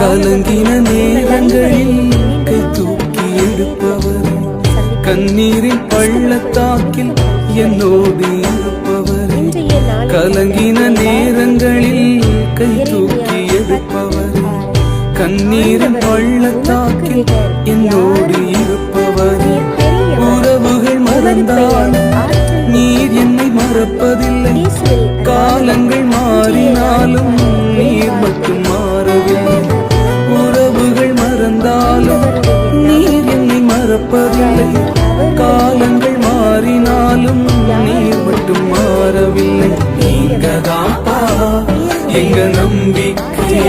கலங்கின நேரங்களில் கை தூக்கி எடுப்பவரே, கண்ணீரின் பள்ளத்தாக்கில் என்னோடு இருப்பவரே, கலங்கின நேரங்களில் கை தூக்கி எடுப்பவரே, கண்ணீரின் பள்ளத்தாக்கில் என்னோடு இருப்பவரே. உறவுகள் மறந்தாலும் நீர் என்னை மறப்பதில்லை, காலங்கள் மாறினாலும் நீர் மட்டும் மாறவில்லை. உறவுகள் மறந்தாலும் நீர் என்னை மறப்பதில்லை, காலங்கள் மாறினாலும் நீர் மட்டும் மாறவில்லை. நீங்கதான்ப்பா எங்க நம்பிக்கை.